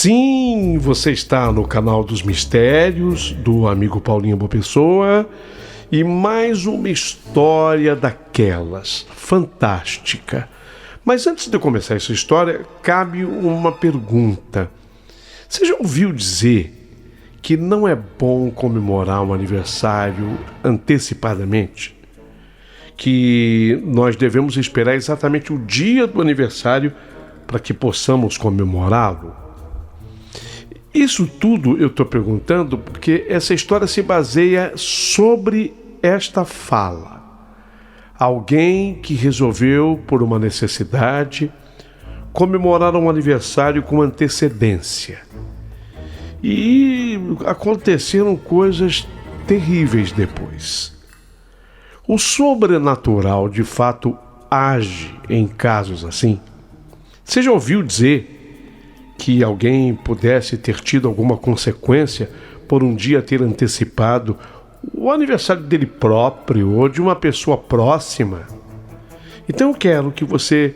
Sim, você está no canal dos mistérios do amigo Paulinho Boa Pessoa e mais uma história daquelas, fantástica. Mas antes de eu começar essa história, cabe uma pergunta. Você já ouviu dizer que não é bom comemorar um aniversário antecipadamente? Que nós devemos esperar exatamente o dia do aniversário para que possamos comemorá-lo? Isso tudo eu estou perguntando porque essa história se baseia sobre esta fala. Alguém que resolveu, por uma necessidade, comemorar um aniversário com antecedência. E aconteceram coisas terríveis depois. O sobrenatural, de fato, age em casos assim. Você já ouviu dizer que alguém pudesse ter tido alguma consequência por um dia ter antecipado o aniversário dele próprio ou de uma pessoa próxima? Então eu quero que você,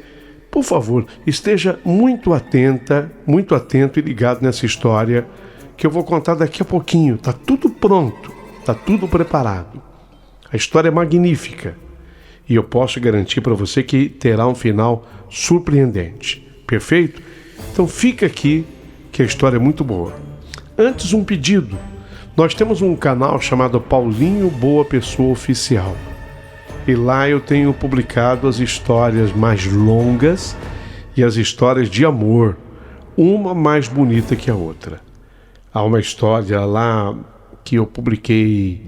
por favor, esteja muito atento e ligado nessa história que eu vou contar daqui a pouquinho. Está tudo pronto, está tudo preparado. A história é magnífica e eu posso garantir para você que terá um final surpreendente. Perfeito? Então fica aqui que a história é muito boa. Antes, um pedido. Nós temos um canal chamado Paulinho Boa Pessoa Oficial. E lá eu tenho publicado as histórias mais longas e as histórias de amor, uma mais bonita que a outra. Há uma história lá que eu publiquei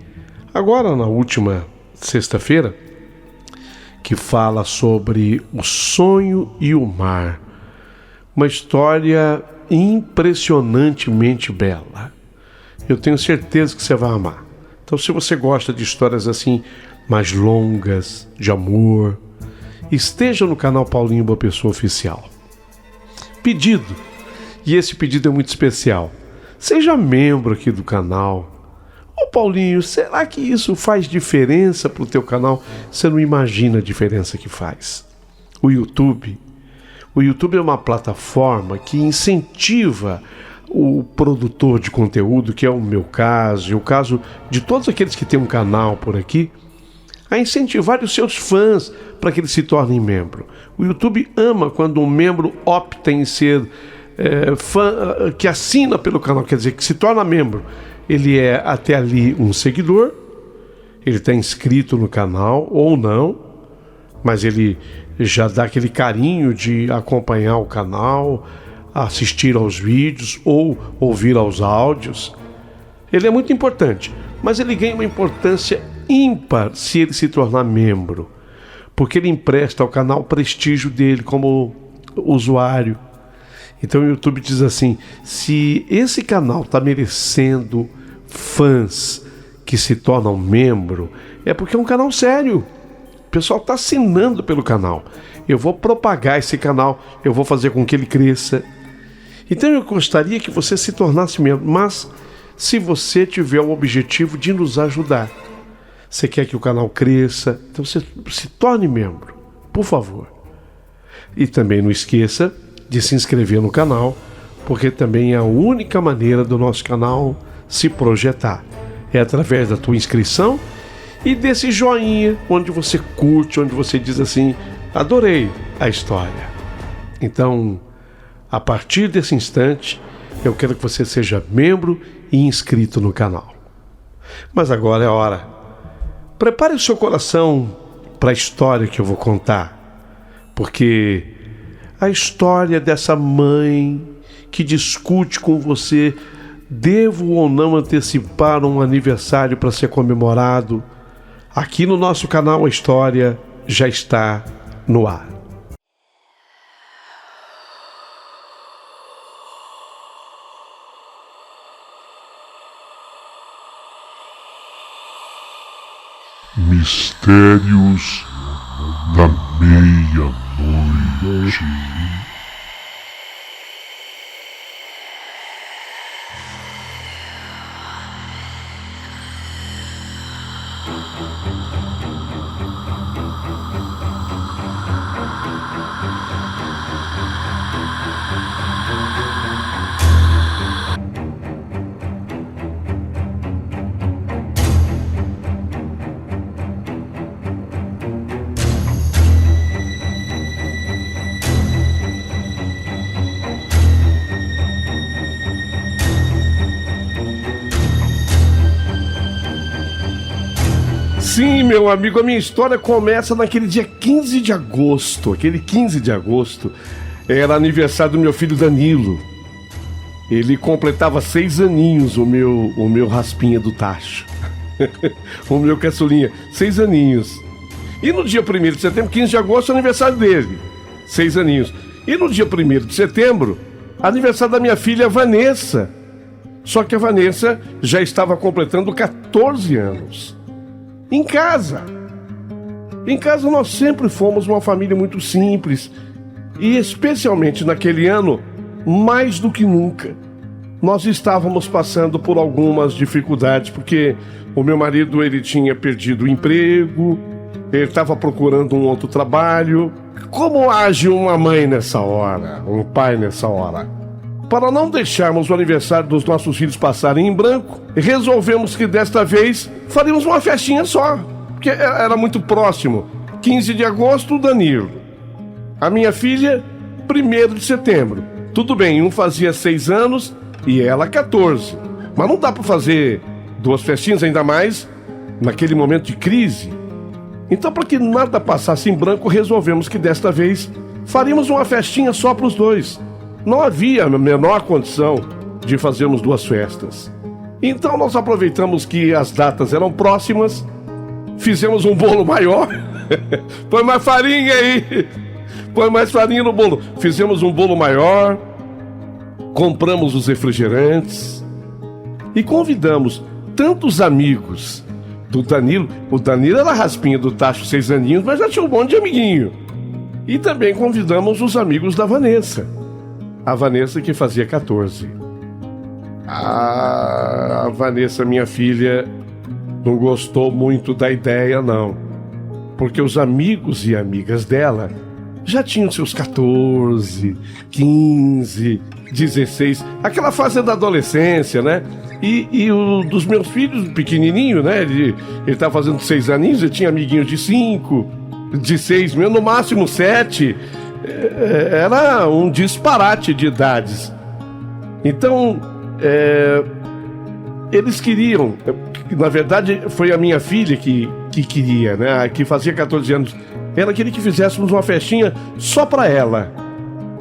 agora na última sexta-feira, que fala sobre o sonho e o mar. Uma história impressionantemente bela. Eu tenho certeza que você vai amar. Então, se você gosta de histórias assim, mais longas, de amor, esteja no canal Paulinho Boa Pessoa Oficial. Pedido, e esse pedido é muito especial. Seja membro aqui do canal. Ô Paulinho, será que isso faz diferença para o teu canal? Você não imagina a diferença que faz. O YouTube é uma plataforma que incentiva o produtor de conteúdo, que é o meu caso, e o caso de todos aqueles que têm um canal por aqui, a incentivar os seus fãs para que eles se tornem membro. O YouTube ama quando um membro opta em ser fã, que assina pelo canal, quer dizer, que se torna membro. Ele é até ali um seguidor, ele está inscrito no canal ou não, mas ele já dá aquele carinho de acompanhar o canal, assistir aos vídeos ou ouvir aos áudios. Ele é muito importante, mas ele ganha uma importância ímpar se ele se tornar membro, porque ele empresta ao canal o prestígio dele como usuário. Então o YouTube diz assim: se esse canal está merecendo fãs que se tornam membro, é porque é um canal sério. O pessoal está assinando pelo canal. Eu vou propagar esse canal, eu vou fazer com que ele cresça. Então eu gostaria que você se tornasse membro, mas se você tiver o objetivo de nos ajudar, você quer que o canal cresça, então você se torne membro, por favor. E também não esqueça de se inscrever no canal, porque também é a única maneira do nosso canal se projetar. É através da tua inscrição e desse joinha, onde você curte, onde você diz assim: adorei a história. Então, a partir desse instante, eu quero que você seja membro e inscrito no canal. Mas agora é a hora. Prepare o seu coração para a história que eu vou contar, porque a história dessa mãe que discute com você: devo ou não antecipar um aniversário para ser comemorado? Aqui no nosso canal a história já está no ar. Mistérios da Meia-Noite. Sim, meu amigo, a minha história começa naquele dia 15 de agosto. Aquele 15 de agosto era aniversário do meu filho Danilo. Ele completava 6 aninhos, o meu raspinha do tacho. O meu caçulinha, 6 aninhos. E no dia 1º de setembro, 15 de agosto, é aniversário dele, 6 aninhos. E no dia 1º de setembro, aniversário da minha filha Vanessa. Só que a Vanessa já estava completando 14 anos. Em casa. Em casa nós sempre fomos uma família muito simples. E especialmente naquele ano, mais do que nunca, nós estávamos passando por algumas dificuldades, porque o meu marido, ele tinha perdido o emprego, ele estava procurando um outro trabalho. Como age uma mãe nessa hora, um pai nessa hora? Para não deixarmos o aniversário dos nossos filhos passarem em branco, resolvemos que desta vez faríamos uma festinha só, porque era muito próximo. 15 de agosto, Danilo. A minha filha, 1º de setembro. Tudo bem, um fazia 6 anos e ela 14. Mas não dá para fazer 2 festinhas, ainda mais naquele momento de crise. Então, para que nada passasse em branco, resolvemos que desta vez faríamos uma festinha só para os dois. Não havia a menor condição de fazermos 2 festas. Então nós aproveitamos que as datas eram próximas, fizemos um bolo maior. Põe mais farinha aí, põe mais farinha no bolo. Fizemos um bolo maior, compramos os refrigerantes e convidamos tantos amigos do Danilo. O Danilo era a raspinha do tacho, 6 aninhos, mas já tinha um monte de amiguinho. E também convidamos os amigos da Vanessa. A Vanessa, que fazia 14. A Vanessa, minha filha, não gostou muito da ideia, não. Porque os amigos e amigas dela já tinham seus 14, 15, 16. Aquela fase da adolescência, né? E o dos meus filhos, pequenininho, né? Ele tá fazendo 6 aninhos, eu tinha amiguinhos de 5, de 6 mesmo, no máximo 7. Era um disparate de idades. Então, eles queriam, na verdade foi a minha filha que queria, né? Que fazia 14 anos. Ela queria que fizéssemos uma festinha só para ela.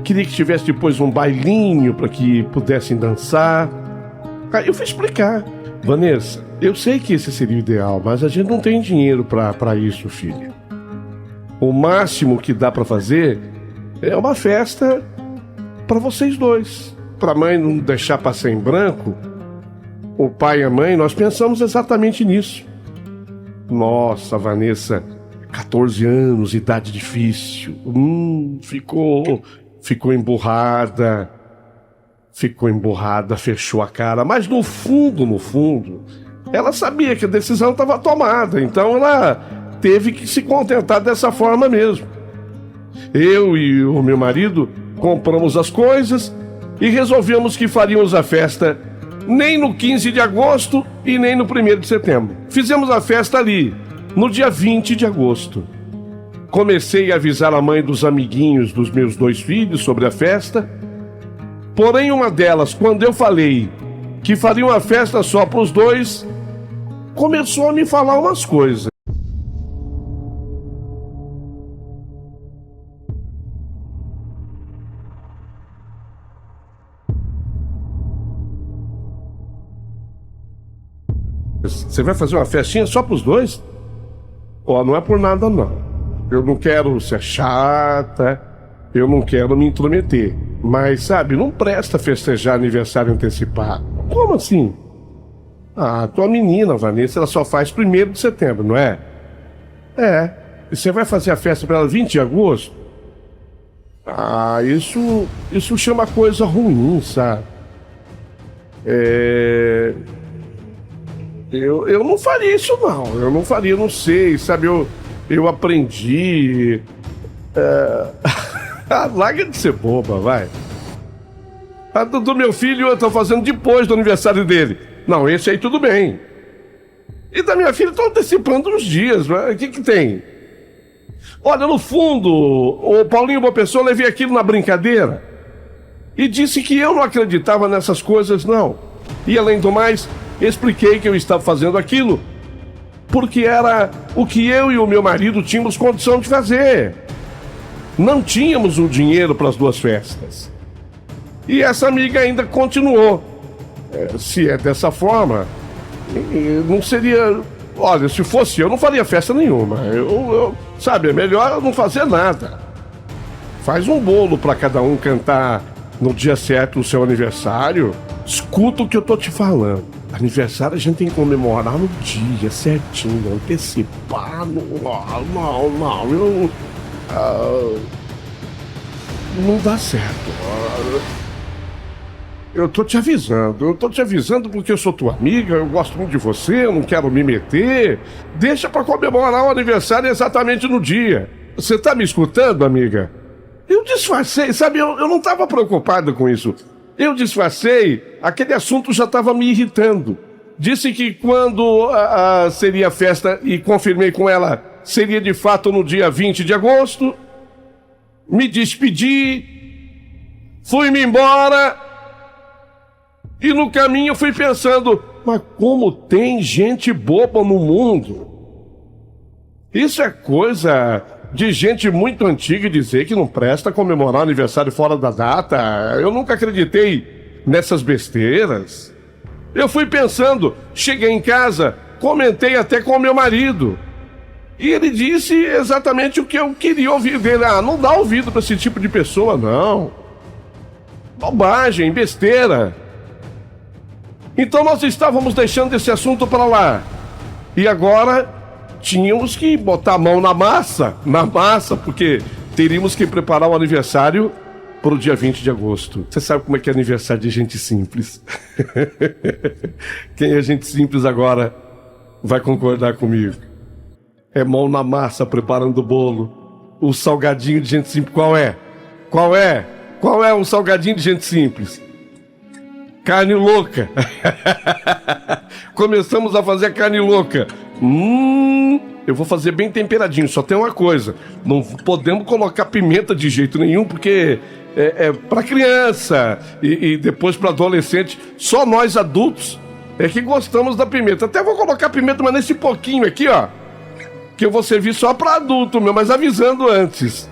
Queria que tivesse depois um bailinho para que pudessem dançar. Aí eu fui explicar: Vanessa, eu sei que esse seria o ideal, mas a gente não tem dinheiro para isso, filha. O máximo que dá para fazer é uma festa para vocês dois. Para a mãe não deixar passar em branco, o pai e a mãe, nós pensamos exatamente nisso. Nossa, Vanessa, 14 anos, idade difícil. Ficou emburrada. Ficou emburrada, fechou a cara. Mas no fundo, ela sabia que a decisão estava tomada. Então ela teve que se contentar dessa forma mesmo. Eu e o meu marido compramos as coisas e resolvemos que faríamos a festa nem no 15 de agosto e nem no 1º de setembro. Fizemos a festa ali, no dia 20 de agosto. Comecei a avisar a mãe dos amiguinhos dos meus 2 filhos sobre a festa. Porém, uma delas, quando eu falei que faria uma festa só para os 2, começou a me falar umas coisas. Você vai fazer uma festinha só para os 2? Ó, não é por nada, não. Eu não quero ser chata, eu não quero me intrometer. Mas, sabe, não presta festejar aniversário antecipado. Como assim? Ah, tua menina, Vanessa, ela só faz 1º de setembro, não é? É. E você vai fazer a festa para ela 20 de agosto? Ah, isso chama coisa ruim, sabe? Eu não faria isso, não. Eu não faria, não sei, sabe? Eu aprendi... Larga de ser boba, vai. A do meu filho eu tô fazendo depois do aniversário dele. Não, esse aí tudo bem. E da minha filha eu tô antecipando uns dias, mas o que tem? Olha, no fundo, o Paulinho Boa Pessoa, levei aquilo na brincadeira e disse que eu não acreditava nessas coisas, não. E além do mais, expliquei que eu estava fazendo aquilo porque era o que eu e o meu marido tínhamos condição de fazer. Não tínhamos o dinheiro para as duas festas. E essa amiga ainda continuou. Se é dessa forma, não seria... Olha, se fosse eu, não faria festa nenhuma. Sabe, é melhor não fazer nada. Faz um bolo para cada um cantar no dia certo o seu aniversário. Escuta o que eu tô te falando. Aniversário a gente tem que comemorar no dia certinho, antecipar. Não dá certo. Eu tô te avisando porque eu sou tua amiga, eu gosto muito de você, eu não quero me meter. Deixa pra comemorar o aniversário exatamente no dia. Você tá me escutando, amiga? Eu disfarcei, sabe, eu não tava preocupado com isso. Eu disfarcei, aquele assunto já tava me irritando. Disse que quando seria a festa, e confirmei com ela, seria de fato no dia 20 de agosto. Me despedi, fui-me embora. E no caminho eu fui pensando, mas como tem gente boba no mundo? Isso é coisa de gente muito antiga dizer que não presta comemorar aniversário fora da data. Eu nunca acreditei nessas besteiras. Eu fui pensando, cheguei em casa, comentei até com o meu marido. E ele disse exatamente o que eu queria ouvir dele. Não dá ouvido para esse tipo de pessoa, não. Bobagem, besteira. Então nós estávamos deixando esse assunto para lá. E agora tínhamos que botar a mão na massa, porque teríamos que preparar o aniversário para o dia 20 de agosto. Você sabe como é que é aniversário de gente simples. Quem é gente simples agora vai concordar comigo. É mão na massa preparando o bolo. O salgadinho de gente simples, qual é? Qual é o salgadinho de gente simples? Carne louca. Começamos a fazer carne louca. Eu vou fazer bem temperadinho, só tem uma coisa. Não podemos colocar pimenta de jeito nenhum, porque é para criança e depois para adolescente. Só nós adultos é que gostamos da pimenta. Até vou colocar pimenta, mas nesse pouquinho aqui, ó, que eu vou servir só para adulto, mas avisando antes.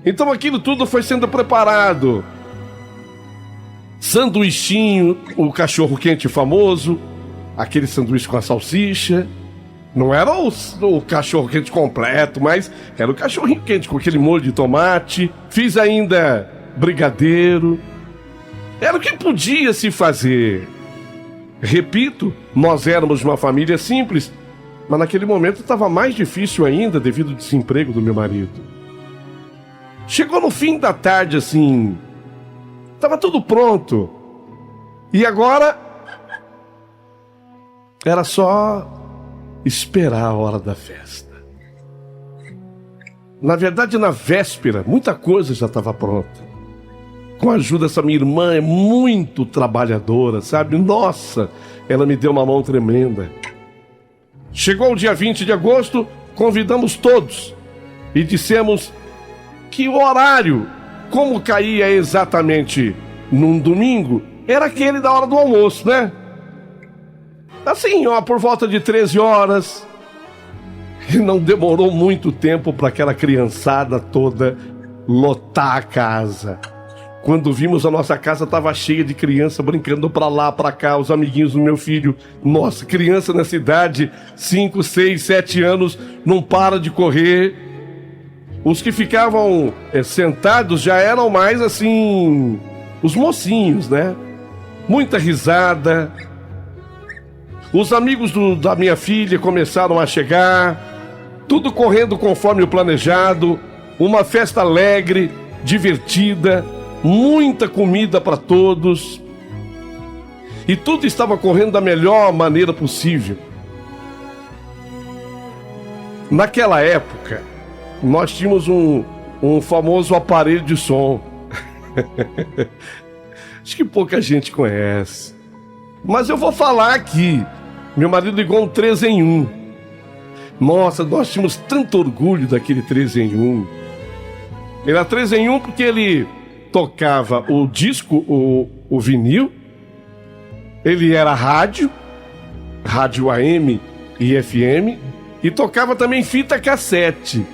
Então aquilo tudo foi sendo preparado. Sanduichinho, o cachorro-quente famoso, aquele sanduíche com a salsicha. Não era o cachorro-quente completo, mas era o cachorrinho-quente com aquele molho de tomate. Fiz ainda brigadeiro. Era o que podia se fazer. Repito, nós éramos uma família simples, mas naquele momento estava mais difícil ainda devido ao desemprego do meu marido. Chegou no fim da tarde, assim... Estava tudo pronto. E agora era só esperar a hora da festa. Na verdade, na véspera, muita coisa já estava pronta. Com a ajuda dessa minha irmã, é muito trabalhadora, sabe? Nossa, ela me deu uma mão tremenda. Chegou o dia 20 de agosto, convidamos todos e dissemos que o horário, como caía exatamente num domingo, era aquele da hora do almoço, né? Assim, por volta de 13 horas. E não demorou muito tempo para aquela criançada toda lotar a casa. Quando vimos, a nossa casa estava cheia de criança brincando para lá, para cá, os amiguinhos do meu filho. Nossa, criança nessa idade, 5, 6, 7 anos, não para de correr. Os que ficavam sentados já eram mais assim, os mocinhos, né? Muita risada. Os amigos da minha filha começaram a chegar, tudo correndo conforme o planejado, uma festa alegre, divertida, muita comida para todos. E tudo estava correndo da melhor maneira possível. Naquela época, nós tínhamos um famoso aparelho de som. Acho que pouca gente conhece. Mas eu vou falar aqui. Meu marido ligou um 3 em 1. Nossa, nós tínhamos tanto orgulho daquele 3 em 1. Ele era 3 em 1 porque ele tocava o disco, o vinil. Ele era rádio AM e FM e tocava também fita cassete.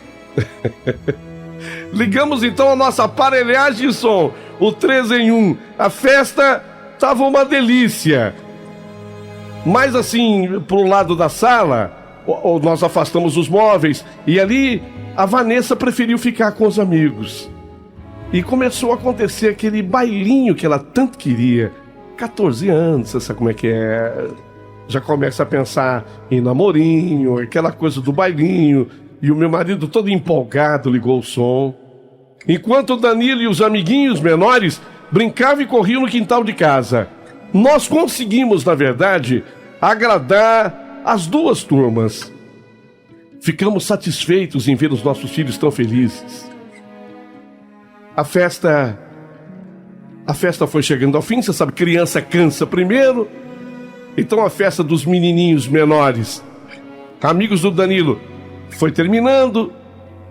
Ligamos então a nossa aparelhagem de som, o 3 em 1. A festa tava uma delícia. Mas assim, pro lado da sala, nós afastamos os móveis e ali a Vanessa preferiu ficar com os amigos. E começou a acontecer aquele bailinho que ela tanto queria. 14 anos, você sabe como é que é? Já começa a pensar em namorinho, aquela coisa do bailinho. E o meu marido todo empolgado ligou o som. Enquanto o Danilo e os amiguinhos menores brincavam e corriam no quintal de casa. Nós conseguimos, na verdade, agradar as duas turmas. Ficamos satisfeitos em ver os nossos filhos tão felizes. A festa foi chegando ao fim, você sabe, criança cansa primeiro. Então a festa dos menininhos menores, amigos do Danilo, foi terminando.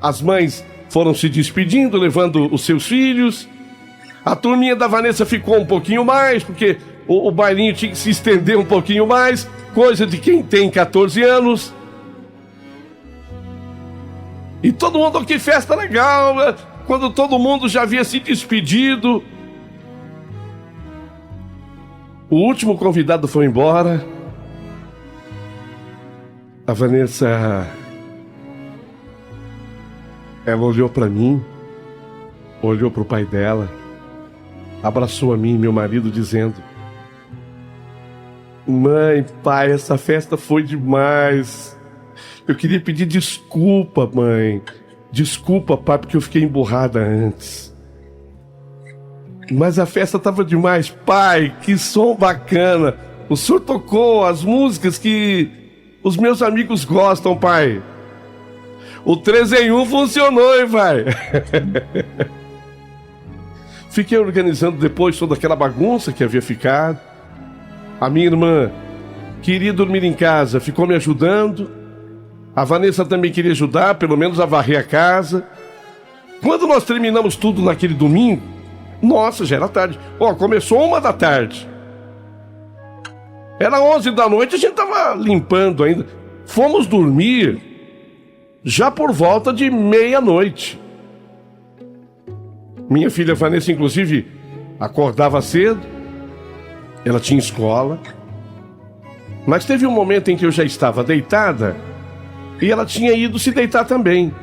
As mães foram se despedindo, levando os seus filhos. A turminha da Vanessa ficou um pouquinho mais, porque o bailinho tinha que se estender um pouquinho mais, coisa de quem tem 14 anos. E todo mundo, que festa legal, né? Quando todo mundo já havia se despedido. O último convidado foi embora. A Vanessa, ela olhou para mim, olhou para o pai dela, abraçou a mim e meu marido dizendo: mãe, pai, essa festa foi demais. Eu queria pedir desculpa, mãe. Desculpa, pai, porque eu fiquei emburrada antes. Mas a festa estava demais. Pai, que som bacana. O senhor tocou as músicas que os meus amigos gostam, pai. O 3 em 1 funcionou, hein, pai? Fiquei organizando depois toda aquela bagunça que havia ficado. A minha irmã queria dormir em casa, ficou me ajudando. A Vanessa também queria ajudar, pelo menos a varrer a casa. Quando nós terminamos tudo naquele domingo, nossa, já era tarde. Começou 1 da tarde. Era 11 da noite, a gente tava limpando ainda. Fomos dormir já por volta de meia-noite. Minha filha Vanessa, inclusive, acordava cedo. Ela tinha escola. Mas teve um momento em que eu já estava deitada e ela tinha ido se deitar também.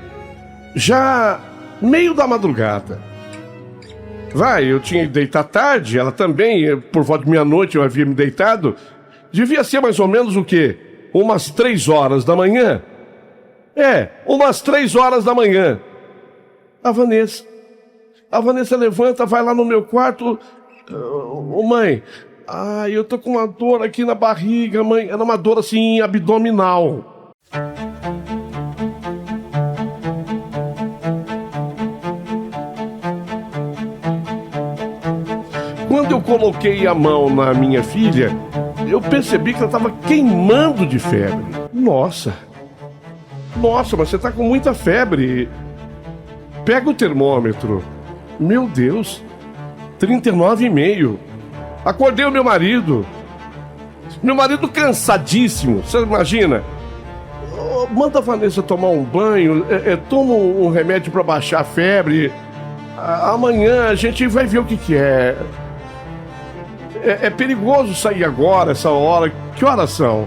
Já meio da madrugada. Eu tinha ido deitar tarde, ela também, por volta de meia-noite eu havia me deitado. Devia ser mais ou menos o quê? Umas 3 horas da manhã? Umas 3 horas da manhã. A Vanessa levanta, vai lá no meu quarto. Mãe, eu tô com uma dor aqui na barriga, mãe. Era uma dor assim, abdominal. Quando eu coloquei a mão na minha filha, eu percebi que ela estava queimando de febre. Nossa, mas você está com muita febre. Pega o termômetro. Meu Deus, 39,5. Acordei o meu marido. Meu marido cansadíssimo, você imagina? Manda a Vanessa tomar um banho, toma um remédio para baixar a febre. Amanhã a gente vai ver o que é. É perigoso sair agora, essa hora. Que horas são?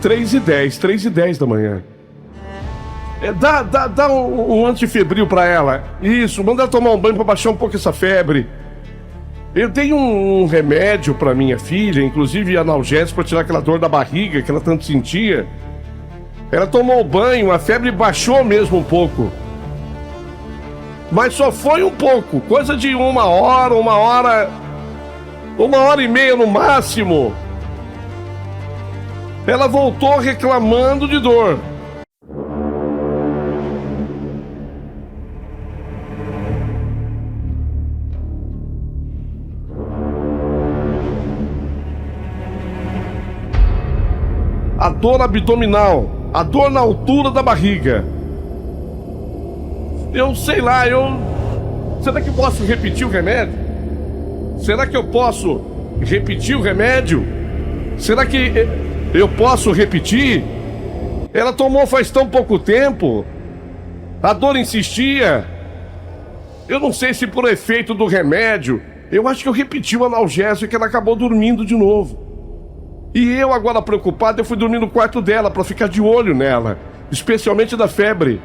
3h10 da manhã. Dá um antifebril pra ela. Isso, manda ela tomar um banho pra baixar um pouco essa febre. Eu dei um remédio pra minha filha, inclusive analgésico pra tirar aquela dor da barriga que ela tanto sentia. Ela tomou banho, a febre baixou mesmo um pouco. Mas só foi um pouco, coisa de 1 hora, 1h30 no máximo. Ela voltou reclamando de dor. A dor abdominal, a dor na altura da barriga. Eu sei lá, será que eu posso repetir o remédio? Será que eu posso repetir o remédio? Será que eu posso repetir? Ela tomou faz tão pouco tempo. A dor insistia. Eu não sei se por efeito do remédio. Eu acho que eu repeti o analgésico e ela acabou dormindo de novo. E eu, agora preocupado, eu fui dormir no quarto dela para ficar de olho nela, especialmente da febre.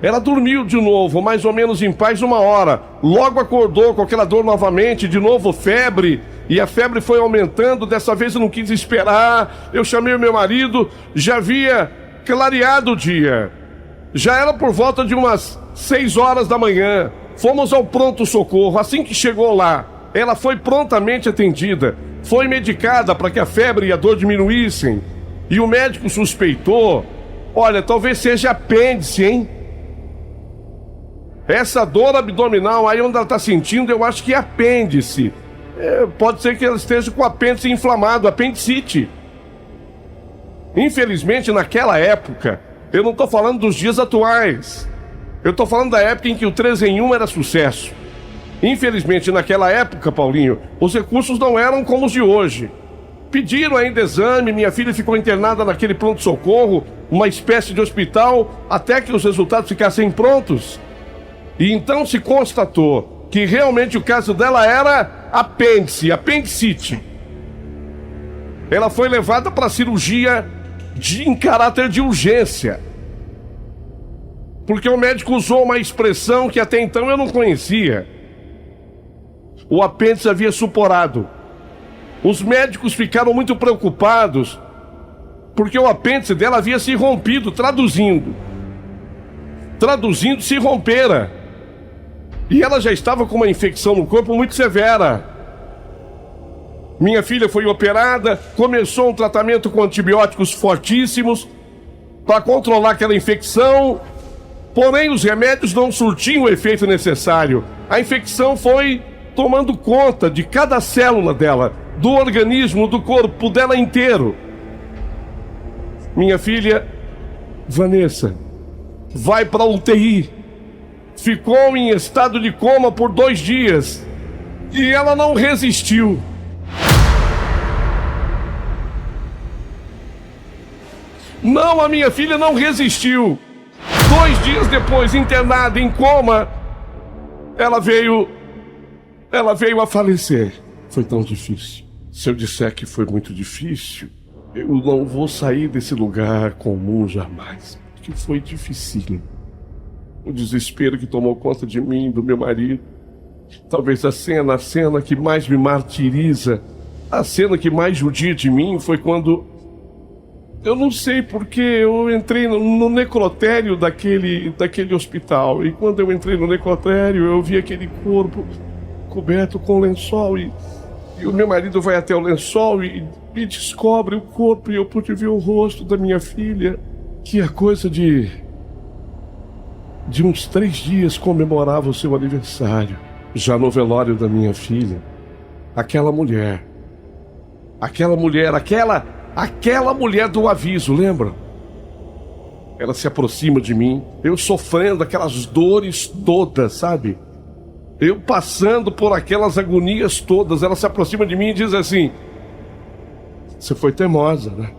Ela dormiu de novo, mais ou menos em paz, 1 hora. Logo acordou com aquela dor novamente, de novo febre. E a febre foi aumentando, dessa vez eu não quis esperar. Eu chamei o meu marido, já havia clareado o dia. Já era por volta de umas 6 horas da manhã. Fomos ao pronto-socorro. Assim que chegou lá, ela foi prontamente atendida. Foi medicada para que a febre e a dor diminuíssem. E o médico suspeitou: olha, talvez seja apêndice, hein? Essa dor abdominal aí onde ela está sentindo, eu acho que é apêndice. Pode ser que ela esteja com o apêndice inflamado, apendicite. Infelizmente, naquela época, eu não estou falando dos dias atuais. Eu estou falando da época em que o 3 em 1 era sucesso. Infelizmente, naquela época, Paulinho, os recursos não eram como os de hoje. Pediram ainda exame, minha filha ficou internada naquele pronto-socorro, uma espécie de hospital, até que os resultados ficassem prontos. E então se constatou que realmente o caso dela era apendicite. Ela foi levada para cirurgia em caráter de urgência. Porque o médico usou uma expressão que até então eu não conhecia. O apêndice havia supurado. Os médicos ficaram muito preocupados, porque o apêndice dela havia se rompido, traduzindo, se rompera. E ela já estava com uma infecção no corpo muito severa. Minha filha foi operada, começou um tratamento com antibióticos fortíssimos para controlar aquela infecção. Porém, os remédios não surtiam o efeito necessário. A infecção foi tomando conta de cada célula dela, do organismo, do corpo dela inteiro. Minha filha, Vanessa, vai para a UTI. Ficou em estado de coma por 2 dias. E ela não resistiu. Não, a minha filha não resistiu. 2 dias depois, internada em coma, ela veio a falecer. Foi tão difícil. Se eu disser que foi muito difícil, eu não vou sair desse lugar comum jamais. Porque foi dificílimo. O desespero que tomou conta de mim e do meu marido. Talvez a cena que mais me martiriza, a cena que mais judia de mim foi quando... Eu não sei porque eu entrei no necrotério daquele hospital. E quando eu entrei no necrotério, eu vi aquele corpo coberto com lençol. E o meu marido vai até o lençol e descobre o corpo. E eu pude ver o rosto da minha filha, que a coisa de uns 3 dias comemorava o seu aniversário. Já no velório da minha filha, aquela mulher do aviso, lembra? Ela se aproxima de mim, eu sofrendo aquelas dores todas, sabe? Eu passando por aquelas agonias todas, ela se aproxima de mim e diz assim: você foi teimosa, né?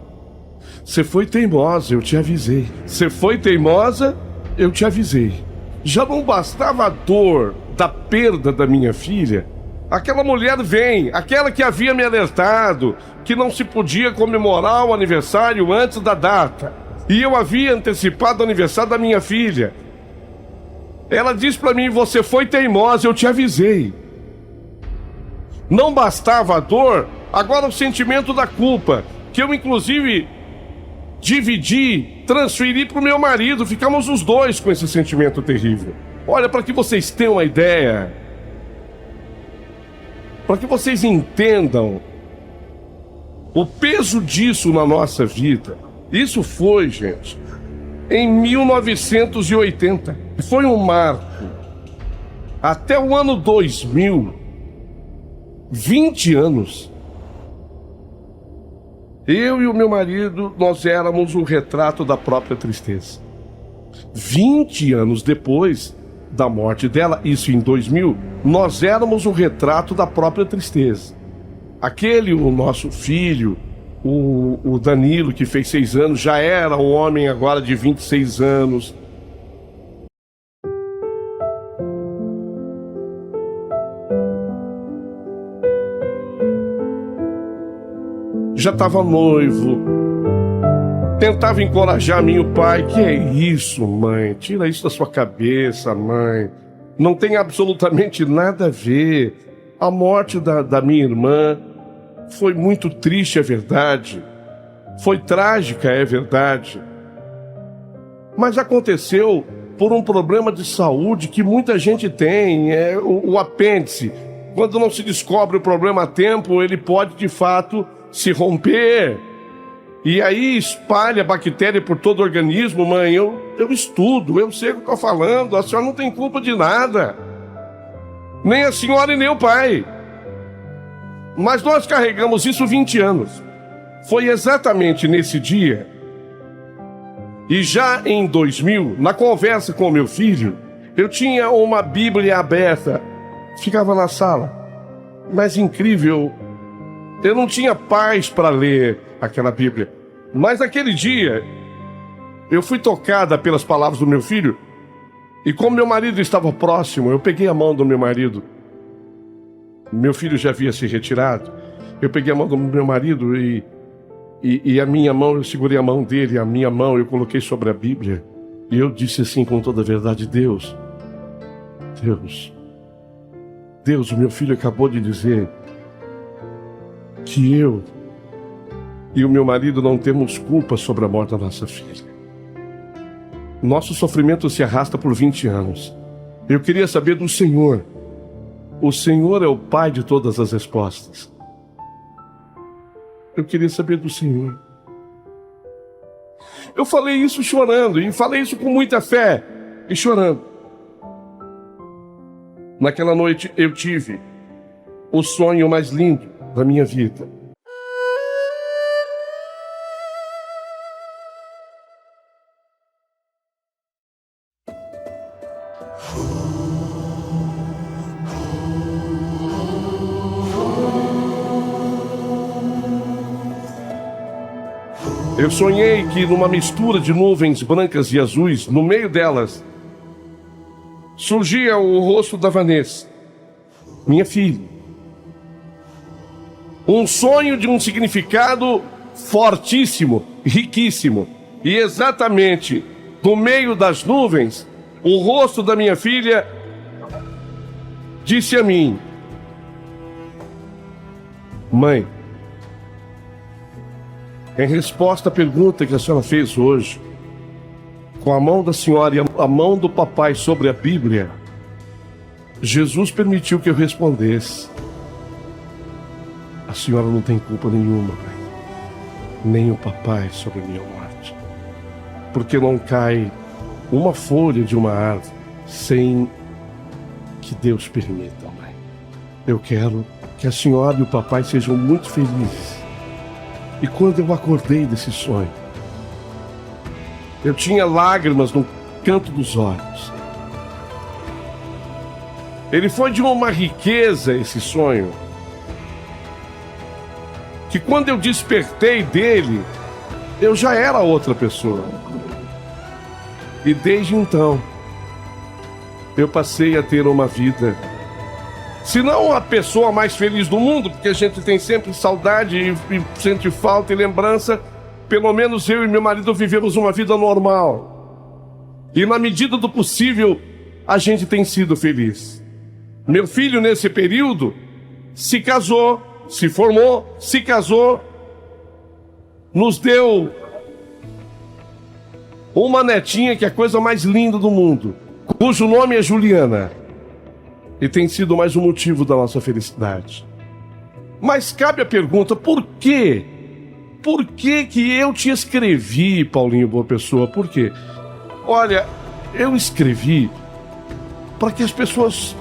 Você foi teimosa, eu te avisei. Você foi teimosa, eu te avisei. Já não bastava a dor da perda da minha filha, aquela mulher vem, aquela que havia me alertado que não se podia comemorar o aniversário antes da data, e eu havia antecipado o aniversário da minha filha. Ela diz pra mim: você foi teimosa, eu te avisei. Não bastava a dor, agora o sentimento da culpa, que eu inclusive transferi pro meu marido. Ficamos os dois com esse sentimento terrível. Olha, para que vocês tenham uma ideia, para que vocês entendam o peso disso na nossa vida. Isso foi, gente, em 1980. Foi um marco. Até o ano 2000, 20 anos. Eu e o meu marido, nós éramos o retrato da própria tristeza. 20 anos depois da morte dela, isso em 2000, nós éramos o retrato da própria tristeza. O nosso filho, O Danilo, que fez 6 anos, já era um homem agora de 26 anos. Já estava noivo. Tentava encorajar meu pai. Que é isso, mãe? Tira isso da sua cabeça, mãe. Não tem absolutamente nada a ver. A morte da minha irmã foi muito triste, é verdade. Foi trágica, é verdade. Mas aconteceu por um problema de saúde que muita gente tem, é o apêndice. Quando não se descobre o problema a tempo, ele pode, de fato, se romper. E aí espalha bactéria por todo o organismo, mãe. Eu estudo, eu sei o que estou falando. A senhora não tem culpa de nada. Nem a senhora e nem o pai. Mas nós carregamos isso 20 anos. Foi exatamente nesse dia. E já em 2000, na conversa com o meu filho, eu tinha uma Bíblia aberta. Ficava na sala. Mas incrível, eu não tinha paz para ler aquela Bíblia. Mas naquele dia, eu fui tocada pelas palavras do meu filho. E como meu marido estava próximo, eu peguei a mão do meu marido. Meu filho já havia se retirado. Eu peguei a mão do meu marido e a minha mão, eu segurei a mão dele, a minha mão eu coloquei sobre a Bíblia. E eu disse assim com toda a verdade: Deus, o meu filho acabou de dizer que eu e o meu marido não temos culpa sobre a morte da nossa filha. Nosso sofrimento se arrasta por 20 anos. Eu queria saber do Senhor. O Senhor é o Pai de todas as respostas. Eu queria saber do Senhor. Eu falei isso chorando, e falei isso com muita fé, e chorando. Naquela noite eu tive o sonho mais lindo da minha vida. Eu sonhei que numa mistura de nuvens brancas e azuis, no meio delas, surgia o rosto da Vanessa, minha filha. Um sonho de um significado fortíssimo, riquíssimo. E exatamente no meio das nuvens, o rosto da minha filha disse a mim: mãe, em resposta à pergunta que a senhora fez hoje, com a mão da senhora e a mão do papai sobre a Bíblia, Jesus permitiu que eu respondesse: a senhora não tem culpa nenhuma, mãe, nem o papai sobre a minha morte, porque não cai uma folha de uma árvore sem que Deus permita, mãe. Eu quero que a senhora e o papai sejam muito felizes. E quando eu acordei desse sonho, eu tinha lágrimas no canto dos olhos. Ele foi de uma riqueza, esse sonho, que quando eu despertei dele, eu já era outra pessoa. E desde então, eu passei a ter uma vida, se não a pessoa mais feliz do mundo, porque a gente tem sempre saudade e sente falta e lembrança, pelo menos eu e meu marido vivemos uma vida normal. E na medida do possível, a gente tem sido feliz. Meu filho, nesse período, se casou, se formou, se casou, nos deu uma netinha que é a coisa mais linda do mundo, cujo nome é Juliana. E tem sido mais um motivo da nossa felicidade. Mas cabe a pergunta: por quê? Por que que eu te escrevi, Paulinho Boa Pessoa? Por quê? Olha, eu escrevi para que as pessoas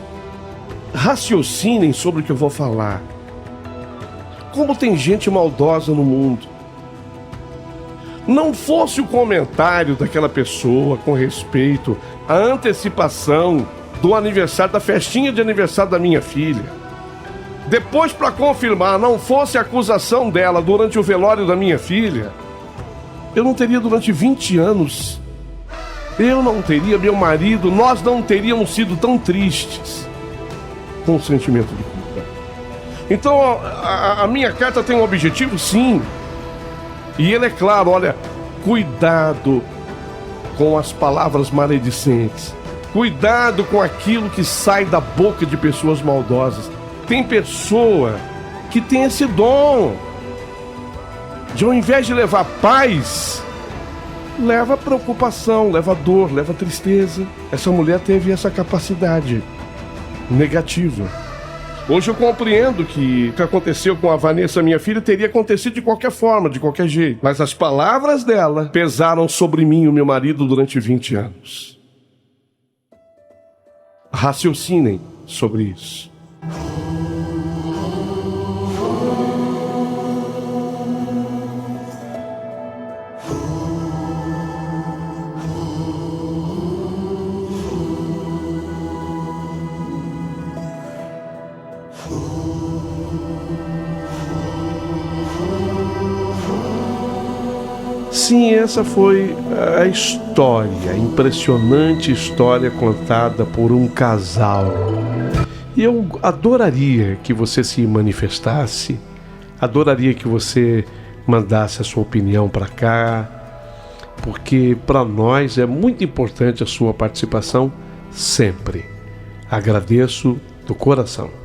raciocinem sobre o que eu vou falar. Como tem gente maldosa no mundo. Não fosse o comentário daquela pessoa com respeito à antecipação do aniversário, da festinha de aniversário da minha filha, depois, para confirmar, não fosse a acusação dela durante o velório da minha filha, eu não teria durante 20 anos, eu não teria, meu marido, nós não teríamos sido tão tristes com o sentimento de culpa. Então a minha carta tem um objetivo, sim. E ele é claro, olha, cuidado com as palavras maledicentes. Cuidado com aquilo que sai da boca de pessoas maldosas. Tem pessoa que tem esse dom de, ao invés de levar paz, leva preocupação, leva dor, leva tristeza. Essa mulher teve essa capacidade negativa. Hoje eu compreendo que o que aconteceu com a Vanessa, minha filha, teria acontecido de qualquer forma, de qualquer jeito. Mas as palavras dela pesaram sobre mim e o meu marido durante 20 anos. Raciocinem sobre isso. Sim, essa foi a história, a impressionante história contada por um casal. E eu adoraria que você se manifestasse, adoraria que você mandasse a sua opinião para cá, porque para nós é muito importante a sua participação sempre. Agradeço do coração.